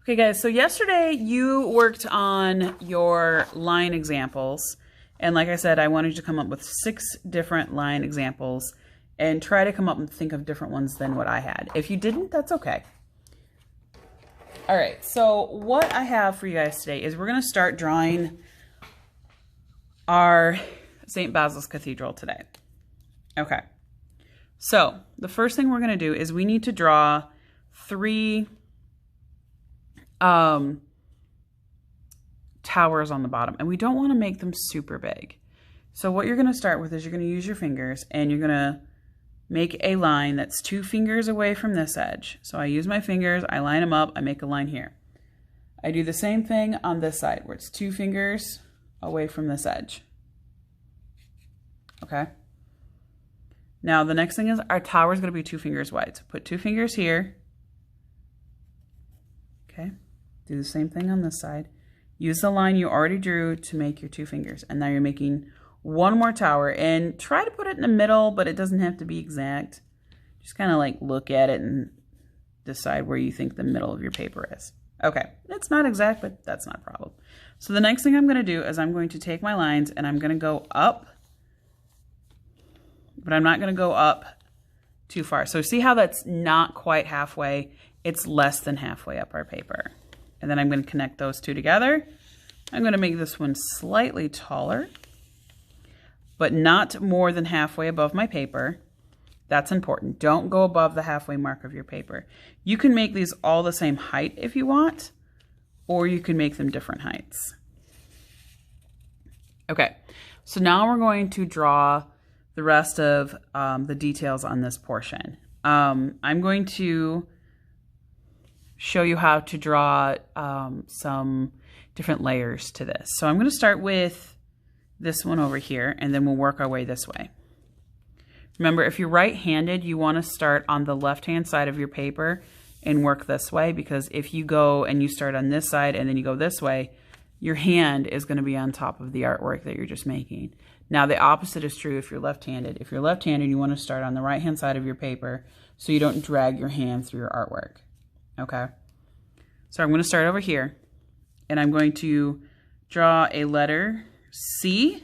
Okay guys, so yesterday you worked on your line examples, and like I said, I wanted you to come up with 6 different line examples and try to come up and think of different ones than what I had. If you didn't, that's okay. All right, so what I have for you guys today is we're gonna start drawing our St. Basil's Cathedral today. Okay, so the first thing we're gonna do is we need to draw 3 towers on the bottom, and we don't want to make them super big. So what you're going to start with is you're going to use your fingers and you're going to make a line that's 2 fingers away from this edge. So I use my fingers, I line them up, I make a line here. I do the same thing on this side where it's 2 fingers away from this edge. Okay. Now the next thing is our tower is going to be 2 fingers wide. So put 2 fingers here. Okay. Do the same thing on this side. Use the line you already drew to make your 2 fingers. And now you're making one more tower. And try to put it in the middle, but it doesn't have to be exact. Just kind of like look at it and decide where you think the middle of your paper is. Okay, it's not exact, but that's not a problem. So the next thing I'm going to do is I'm going to take my lines and I'm going to go up. But I'm not going to go up too far. So see how that's not quite halfway? It's less than halfway up our paper. And then I'm going to connect those 2 together. I'm going to make this one slightly taller, but not more than halfway above my paper. That's important. Don't go above the halfway mark of your paper. You can make these all the same height if you want, or you can make them different heights. Okay, so now we're going to draw the rest of the details on this portion. I'm going to show you how to draw some different layers to this. So I'm going to start with this one over here, and then we'll work our way this way. Remember, if you're right-handed, you want to start on the left-hand side of your paper and work this way, because if you go and you start on this side and then you go this way, your hand is going to be on top of the artwork that you're just making. Now, the opposite is true if you're left-handed. If you're left-handed, you want to start on the right-hand side of your paper so you don't drag your hand through your artwork. Okay, so I'm going to start over here, and I'm going to draw a letter C,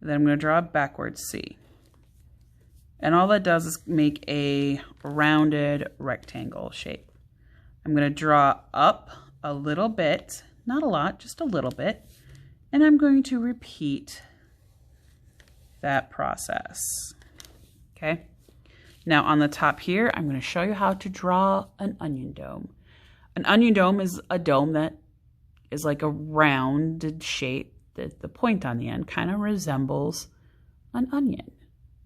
then I'm going to draw a backwards C. And all that does is make a rounded rectangle shape. I'm going to draw up a little bit, not a lot, just a little bit, and I'm going to repeat that process. Okay. Now on the top here, I'm going to show you how to draw an onion dome. An onion dome is a dome that is like a rounded shape that the point on the end kind of resembles an onion.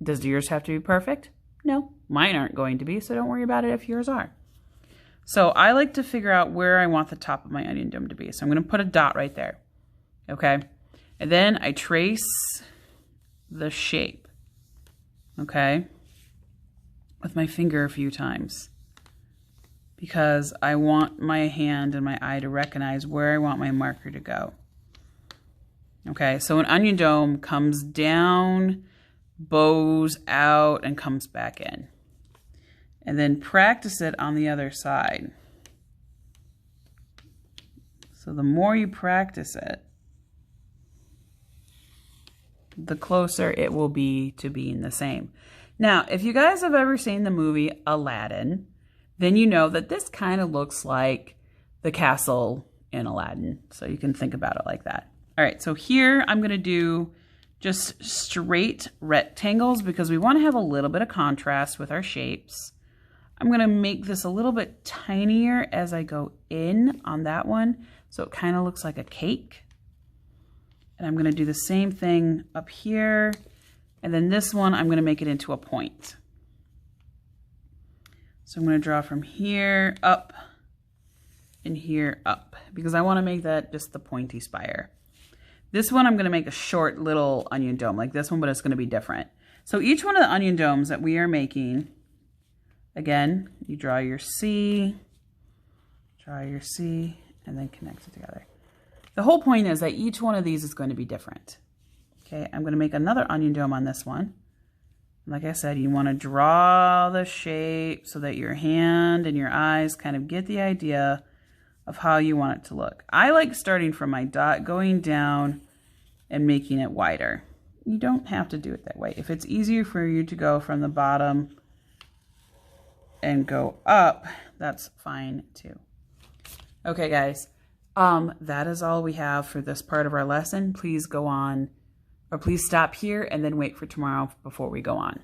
Does yours have to be perfect? No, mine aren't going to be, so don't worry about it if yours are. So I like to figure out where I want the top of my onion dome to be. So I'm going to put a dot right there. Okay. And then I trace the shape. Okay. With my finger a few times, because I want my hand and my eye to recognize where I want my marker to go. Okay, so an onion dome comes down, bows out, and comes back in. And then practice it on the other side. So the more you practice it, the closer it will be to being the same. Now, if you guys have ever seen the movie Aladdin, then you know that this kind of looks like the castle in Aladdin. So you can think about it like that. All right, so here I'm going to do just straight rectangles because we want to have a little bit of contrast with our shapes. I'm going to make this a little bit tinier as I go in on that one, so it kind of looks like a cake. And I'm going to do the same thing up here. And then this one, I'm going to make it into a point. So I'm going to draw from here up and here up, because I want to make that just the pointy spire. This one, I'm going to make a short little onion dome like this one, but it's going to be different. So each one of the onion domes that we are making, again, you draw your C, and then connect it together. The whole point is that each one of these is going to be different. Okay, I'm going to make another onion dome on this one. Like I said, you want to draw the shape so that your hand and your eyes kind of get the idea of how you want it to look. I like starting from my dot, going down and making it wider. You don't have to do it that way. If it's easier for you to go from the bottom and go up, that's fine too. Okay, guys, that is all we have for this part of our lesson. Please go on, or please stop here and then wait for tomorrow before we go on.